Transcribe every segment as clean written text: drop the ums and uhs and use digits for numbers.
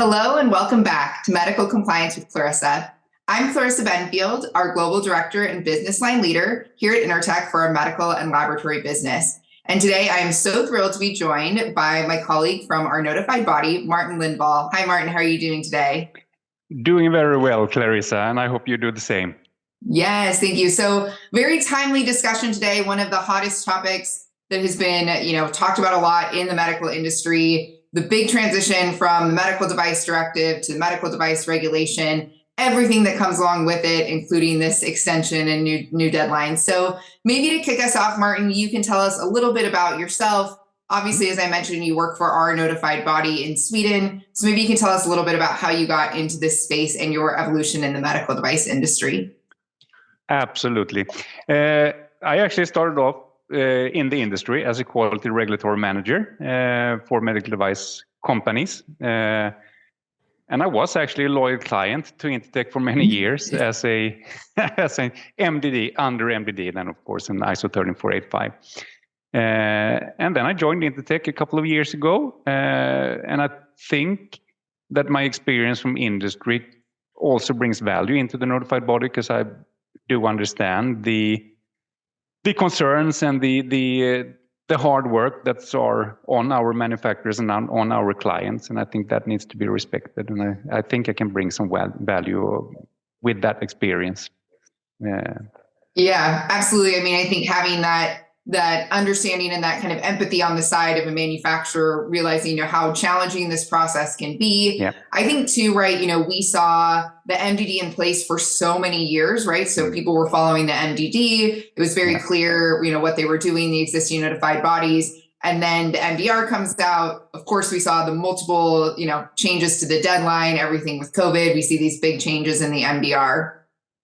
Hello and welcome back to Medical Compliance with Clarissa. I'm Clarissa Benfield, our Global Director and Business Line Leader here at Intertek for our medical and laboratory business. And today I am so thrilled to be joined by my colleague from our notified body, Martin Lindvall. Hi, Martin. How are you doing today? Doing very well, Clarissa, and I hope you do the same. Yes, thank you. So very timely discussion today. One of the hottest topics that has been, talked about a lot in the medical industry, the big transition from the medical device directive to medical device regulation, everything that comes along with it, including this extension and new deadlines. So maybe to kick us off, Martin, you can tell us a little bit about yourself. Obviously, as I mentioned, you work for our notified body in Sweden. So maybe you can tell us a little bit about how you got into this space and your evolution in the medical device industry. Absolutely. I actually started off in the industry as a quality regulatory manager for medical device companies. And I was actually a loyal client to Intertek for many years as an MDD, under MDD, then of course in ISO 13485. And then I joined Intertek a couple of years ago. And I think that my experience from industry also brings value into the notified body, because I do understand the concerns and the hard work that's on our manufacturers and on our clients, and I think that needs to be respected. And I think I can bring some value with that experience. Yeah, absolutely. I mean, I think having that understanding and that kind of empathy on the side of a manufacturer, realizing, how challenging this process can be. Yeah. I think too, right, we saw the MDD in place for so many years, right? So people were following the MDD. It was very clear, what they were doing, the existing notified bodies. And then the MDR comes out. Of course, we saw the multiple, changes to the deadline, everything with COVID. We see these big changes in the MDR.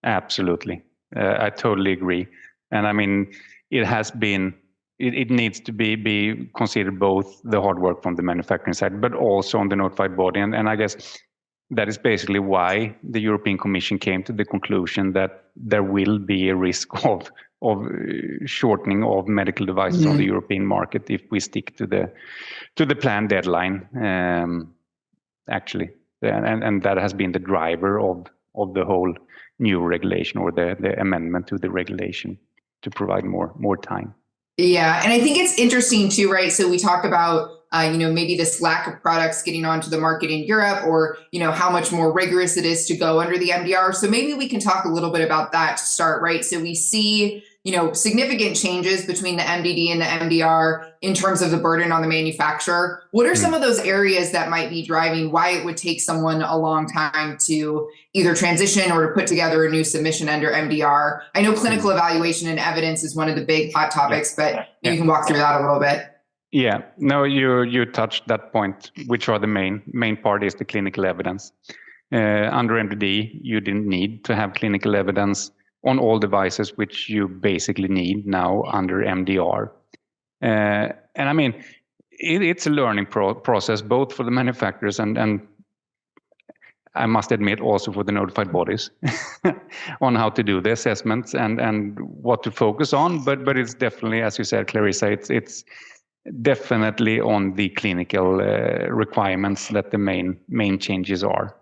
Absolutely. I totally agree. And I mean, it needs to be considered both the hard work from the manufacturing side, but also on the notified body. And I guess that is basically why the European Commission came to the conclusion that there will be a risk of shortening of medical devices on the European market if we stick to the planned deadline, actually. And that has been the driver of the whole new regulation, or the amendment to the regulation, to provide more time. Yeah. And I think it's interesting too, right? So we talk about, maybe this lack of products getting onto the market in Europe, or, how much more rigorous it is to go under the MDR. So maybe we can talk a little bit about that to start, right? So we see, significant changes between the MDD and the MDR in terms of the burden on the manufacturer. What are some of those areas that might be driving why it would take someone a long time to either transition or to put together a new submission under MDR? I know clinical evaluation and evidence is one of the big hot topics, but you can walk through that a little bit. Yeah, no, you touched that point, which are the main part is the clinical evidence. Under MDD, you didn't need to have clinical evidence on all devices, which you basically need now under MDR. And I mean, it's a learning process, both for the manufacturers and I must admit also for the notified bodies on how to do the assessments and what to focus on. But it's definitely, as you said, Clarissa, it's definitely on the clinical requirements that the main changes are.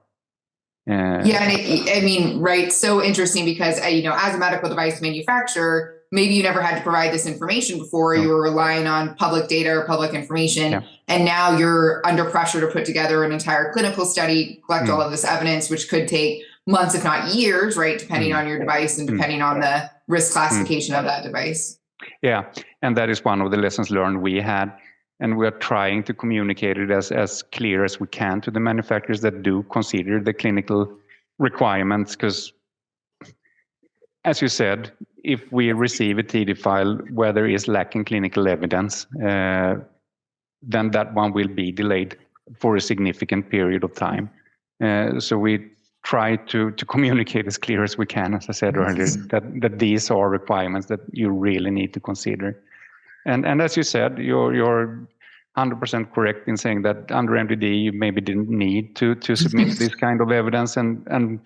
Yeah, and right. So interesting because, as a medical device manufacturer, maybe you never had to provide this information before. You were relying on public data or public information. And now you're under pressure to put together an entire clinical study, collect all of this evidence, which could take months, if not years, right? Depending on your device and depending on the risk classification of that device. Yeah, and that is one of the lessons learned we had. And we are trying to communicate it as clear as we can to the manufacturers that do consider the clinical requirements. Because, as you said, if we receive a TD file where there is lacking clinical evidence, then that one will be delayed for a significant period of time. So we try to communicate as clear as we can, as I said earlier, that these are requirements that you really need to consider. And as you said, you're 100% correct in saying that under MDD you maybe didn't need to submit this kind of evidence, and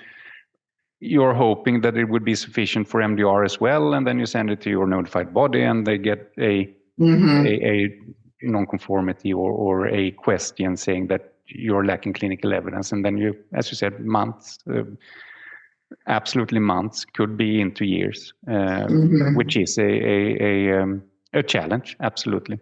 you're hoping that it would be sufficient for MDR as well, and then you send it to your notified body, and they get a non-conformity or a question saying that you're lacking clinical evidence, and then you, as you said, months, absolutely months, could be into years, which is a challenge, absolutely.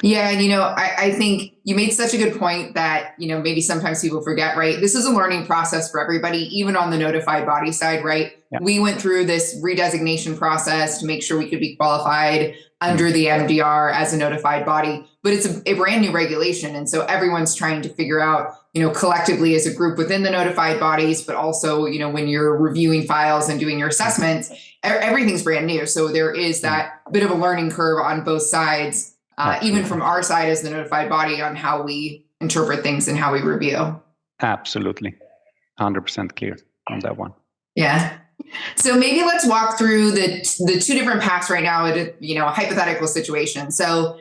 Yeah, I think you made such a good point that, maybe sometimes people forget, right? This is a learning process for everybody, even on the notified body side, right? Yeah. We went through this redesignation process to make sure we could be qualified under the MDR as a notified body, but it's a brand new regulation. And so everyone's trying to figure out, collectively as a group within the notified bodies, but also, when you're reviewing files and doing your assessments, everything's brand new. So there is that bit of a learning curve on both sides. Even from our side as the notified body on how we interpret things and how we review. Absolutely. 100% clear on that one. Yeah. So maybe let's walk through the two different paths right now at a hypothetical situation. So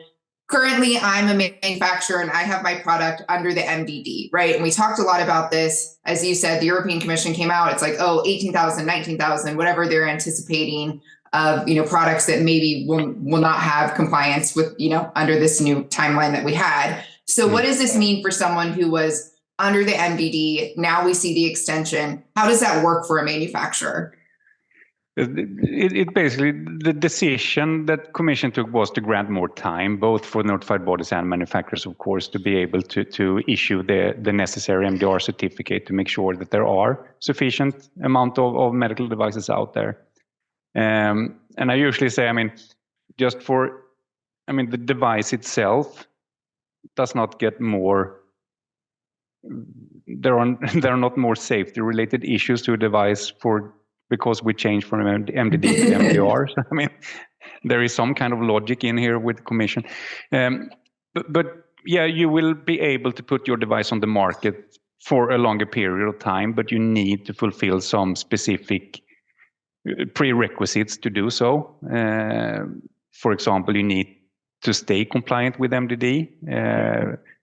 currently I'm a manufacturer and I have my product under the MDD, right? And we talked a lot about this. As you said, the European Commission came out. It's like, 18,000, 19,000, whatever they're anticipating of, products that maybe will not have compliance with, under this new timeline that we had. So what does this mean for someone who was under the MDD? Now we see the extension. How does that work for a manufacturer? It basically, the decision that Commission took was to grant more time, both for notified bodies and manufacturers, of course, to be able to issue the necessary MDR certificate to make sure that there are sufficient amount of medical devices out there. And I usually say, the device itself does not get more, there are not more safety related issues to a device because we changed from MDD to MDR. So, there is some kind of logic in here with Commission. But yeah, you will be able to put your device on the market for a longer period of time, but you need to fulfill some specific prerequisites to do so. For example, you need to stay compliant with MDD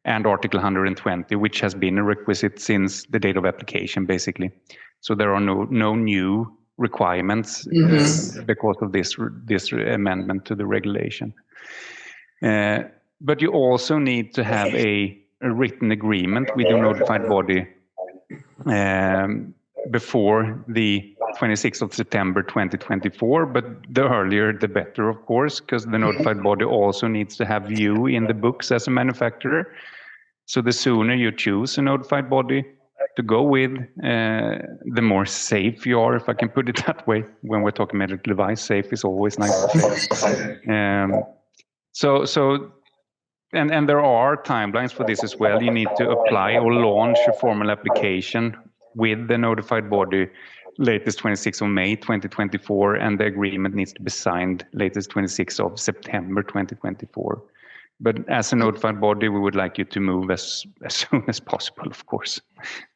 and Article 120, which has been a requisite since the date of application, basically. So there are no new requirements because of this amendment to the regulation. But you also need to have a written agreement with your notified body before the 26th of September 2024, but the earlier the better, of course, because the notified body also needs to have you in the books as a manufacturer. So the sooner you choose a notified body to go with, the more safe you are, if I can put it that way. When we're talking medical device, safe is always nice to say. And there are timelines for this as well. You need to apply or launch a formal application with the notified body latest 26th of May 2024, and the agreement needs to be signed latest 26th of September 2024. But as a notified body, we would like you to move as soon as possible, of course.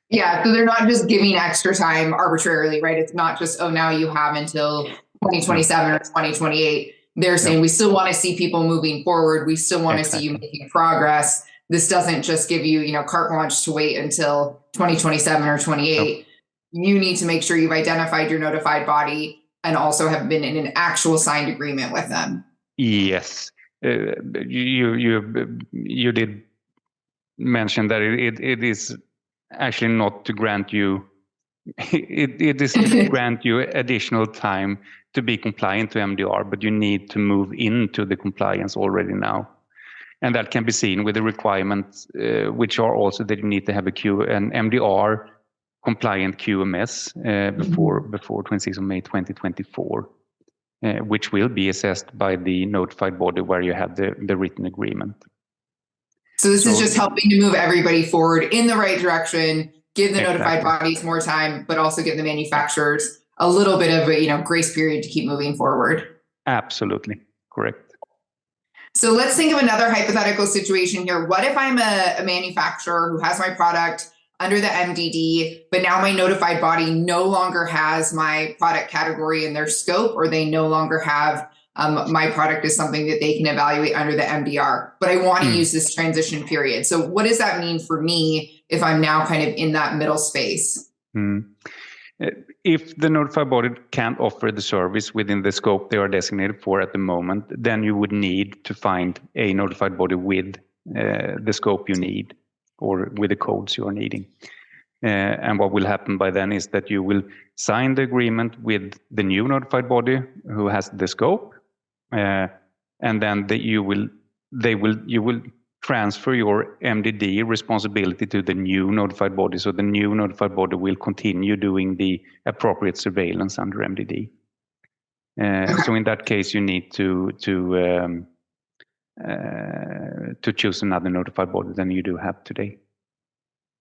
Yeah, so they're not just giving extra time arbitrarily, right? It's not just, now you have until 2027 or 2028. They're saying we still want to see people moving forward. We still want to see you making progress. This doesn't just give you, carte blanche to wait until 2027 or 28. You need to make sure you've identified your notified body and also have been in an actual signed agreement with them. Yes. You did mention that it is actually not to grant you, it is to grant you additional time to be compliant to MDR, but you need to move into the compliance already now. And that can be seen with the requirements, which are also that you need to have an MDR compliant QMS before 26th of May 2024, which will be assessed by the notified body where you have the written agreement. So this is just helping to move everybody forward in the right direction, give the notified bodies more time, but also give the manufacturers a little bit of a grace period to keep moving forward. Absolutely, correct. So let's think of another hypothetical situation here. What if I'm a manufacturer who has my product under the MDD, but now my notified body no longer has my product category in their scope, or they no longer have my product as something that they can evaluate under the MDR, but I want to use this transition period. So what does that mean for me if I'm now kind of in that middle space? If the notified body can't offer the service within the scope they are designated for at the moment, then you would need to find a notified body with the scope you need. or with the codes you are needing. And what will happen by then is that you will sign the agreement with the new notified body who has the scope, and then you will transfer your MDD responsibility to the new notified body. So the new notified body will continue doing the appropriate surveillance under MDD. So in that case, you need to choose another notified body than you do have today.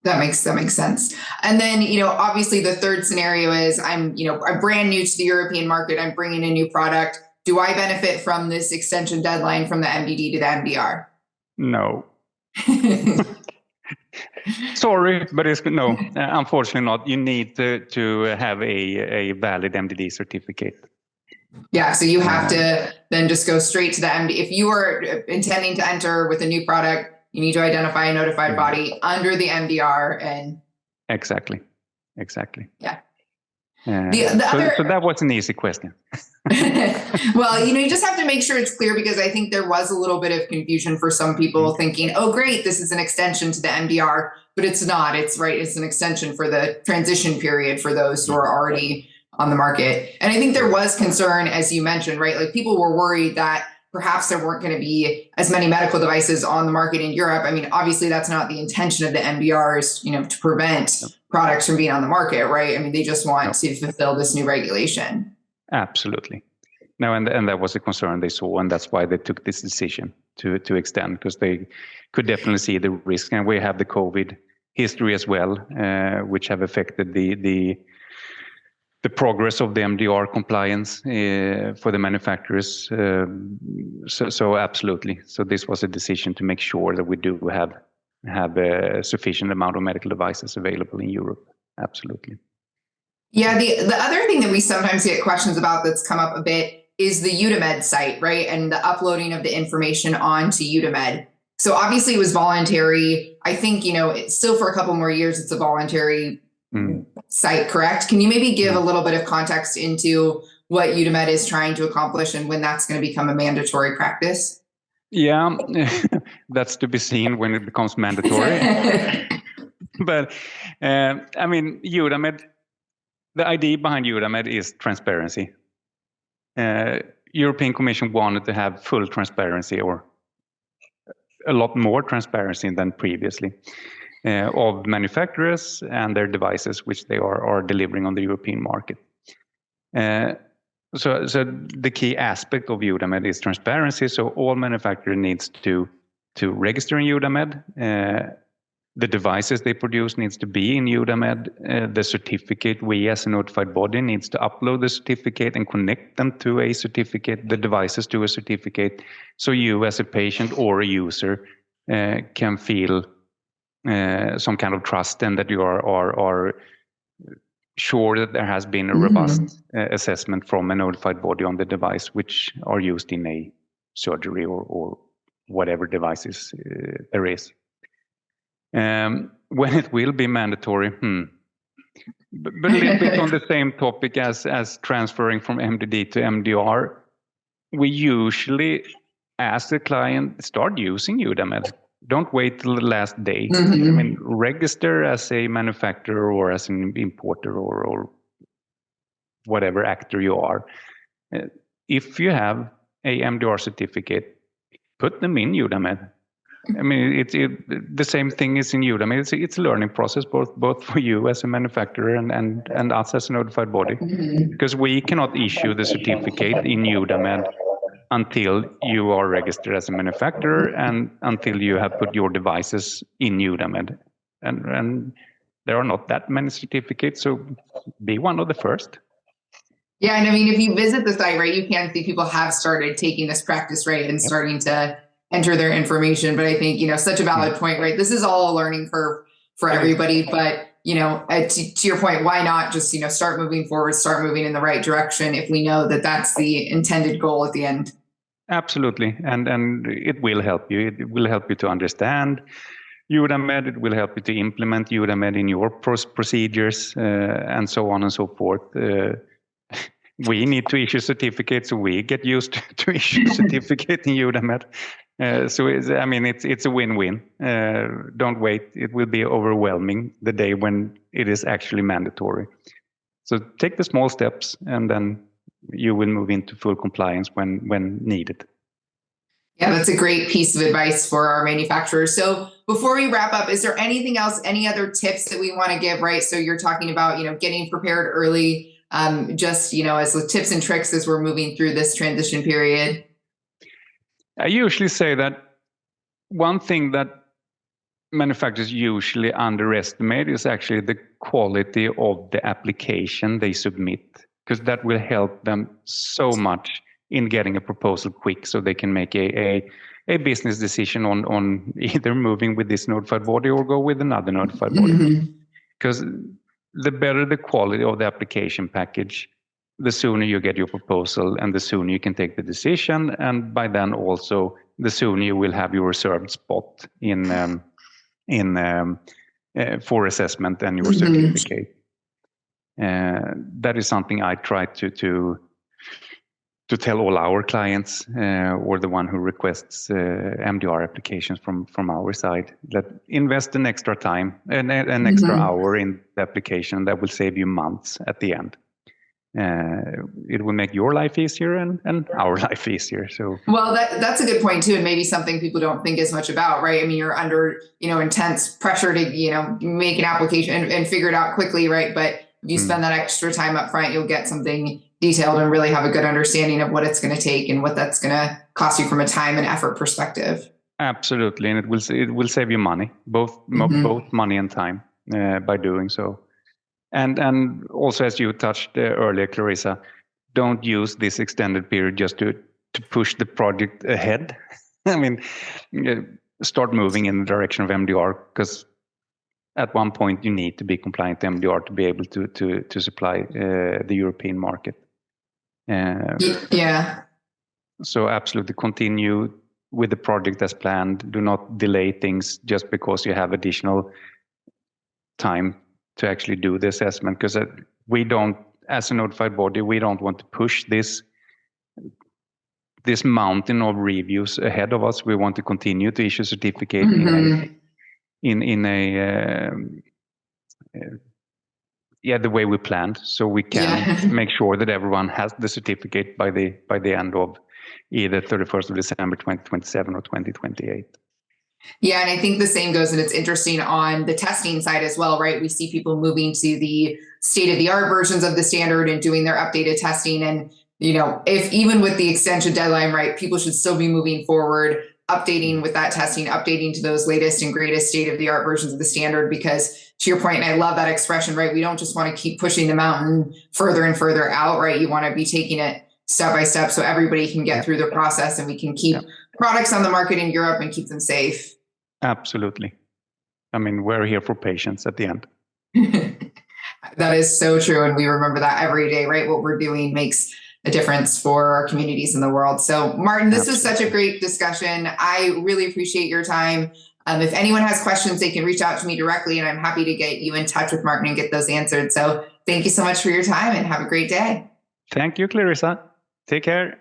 That makes sense. And then, obviously the third scenario is I'm brand new to the European market. I'm bringing a new product. Do I benefit from this extension deadline from the MDD to the MDR? No. Sorry, but no, unfortunately not. You need to have a valid MDD certificate. Yeah, so you have to then just go straight to the MD. If you are intending to enter with a new product, you need to identify a notified body under the MDR and. Exactly. Yeah. So that was an easy question. Well, you just have to make sure it's clear, because I think there was a little bit of confusion for some people thinking, oh, great, this is an extension to the MDR, but it's not. It's an extension for the transition period for those who are already on the market. And I think there was concern, as you mentioned, right? Like people were worried that perhaps there weren't going to be as many medical devices on the market in Europe. I mean, obviously that's not the intention of the MDRs, to prevent products from being on the market, right? I mean, they just want to fulfill this new regulation. Absolutely. No, and that was a concern they saw, and that's why they took this decision to extend, because they could definitely see the risk. And we have the COVID history as well, which have affected the progress of the MDR compliance for the manufacturers. So absolutely. So this was a decision to make sure that we do have a sufficient amount of medical devices available in Europe. Absolutely. Yeah, the other thing that we sometimes get questions about that's come up a bit is the EUDAMED site, right? And the uploading of the information onto EUDAMED. So obviously it was voluntary. I think, it's still for a couple more years, it's a voluntary site, correct? Can you maybe give a little bit of context into what EUDAMED is trying to accomplish and when that's going to become a mandatory practice? Yeah, that's to be seen when it becomes mandatory. But I mean, EUDAMED, the idea behind EUDAMED is transparency. European Commission wanted to have full transparency, or a lot more transparency than previously, of manufacturers and their devices, which they are delivering on the European market. So the key aspect of EUDAMED is transparency. So all manufacturer needs to register in EUDAMED. The devices they produce needs to be in EUDAMED. The certificate, we as a notified body needs to upload the certificate and connect them to a certificate, the devices to a certificate. So you as a patient or a user can feel some kind of trust, and that you are sure that there has been a robust assessment from a notified body on the device, which are used in a surgery or whatever devices there is. When it will be mandatory, but a little bit on the same topic as transferring from MDD to MDR, we usually ask the client, start using EUDAMED. Don't wait till the last day. I mean, register as a manufacturer or as an importer or whatever actor you are. If you have a MDR certificate, put them in EUDAMED. I mean, the same thing is in EUDAMED. It's a learning process, both for you as a manufacturer and us as a notified body, because we cannot issue the certificate in EUDAMED until you are registered as a manufacturer and until you have put your devices in EUDAMED. And there are not that many certificates, so be one of the first. Yeah, and I mean, if you visit the site, right, you can see people have started taking this practice, right, and starting to enter their information. But I think, such a valid point, right? This is all a learning curve for everybody. But, to your point, why not just, start moving forward, start moving in the right direction if we know that that's the intended goal at the end? Absolutely. And it will help you. It will help you to understand EUDAMED. It will help you to implement EUDAMED in your procedures and so on and so forth. We need to issue certificates, so we get used to issue certificate in EUDAMED. So it's a win-win. Don't wait; it will be overwhelming the day when it is actually mandatory. So take the small steps, and then you will move into full compliance when needed. Yeah, that's a great piece of advice for our manufacturers. So before we wrap up, is there anything else, any other tips that we want to give, right? So you're talking about, getting prepared early, just, as the tips and tricks as we're moving through this transition period. I usually say that one thing that manufacturers usually underestimate is actually the quality of the application they submit, because that will help them so much in getting a proposal quick, so they can make a business decision on either moving with this notified body or go with another notified body. Because the better the quality of the application package, the sooner you get your proposal and the sooner you can take the decision, and by then also the sooner you will have your reserved spot for assessment and your certificate. That is something I try to tell all our clients, or the one who requests MDR applications from our side, that invest an extra time, an extra hour in the application. That will save you months at the end. It will make your life easier and our life easier. So, well, that's a good point too, and maybe something people don't think as much about, right? I mean, you're under intense pressure to make an application and figure it out quickly, right? But if you spend that extra time up front, you'll get something detailed and really have a good understanding of what it's going to take and what that's going to cost you from a time and effort perspective. Absolutely, and it will save you money, both money and time, by doing so. And also, as you touched earlier, Clarissa, don't use this extended period just to push the project ahead. I mean, start moving in the direction of MDR, because at one point you need to be compliant to MDR to be able to supply the European market. Yeah. So absolutely continue with the project as planned. Do not delay things just because you have additional time to actually do the assessment, because we don't, as a notified body, we don't want to push this mountain of reviews ahead of us. We want to continue to issue certificate the way we planned, so we can make sure that everyone has the certificate by the end of either 31st of December 2027 or 2028. Yeah, and I think the same goes, and it's interesting on the testing side as well, right? We see people moving to the state-of-the-art versions of the standard and doing their updated testing. And, if even with the extension deadline, right, people should still be moving forward, updating with that testing, updating to those latest and greatest state-of-the-art versions of the standard, because to your point, and I love that expression, right? We don't just want to keep pushing the mountain further and further out, right? You want to be taking it step by step so everybody can get through the process and we can keep products on the market in Europe and keep them safe. Absolutely. I mean, we're here for patients at the end. That is so true. And we remember that every day, right? What we're doing makes a difference for our communities in the world. So Martin, this was such a great discussion. I really appreciate your time. If anyone has questions, they can reach out to me directly, and I'm happy to get you in touch with Martin and get those answered. So thank you so much for your time and have a great day. Thank you, Clarissa. Take care.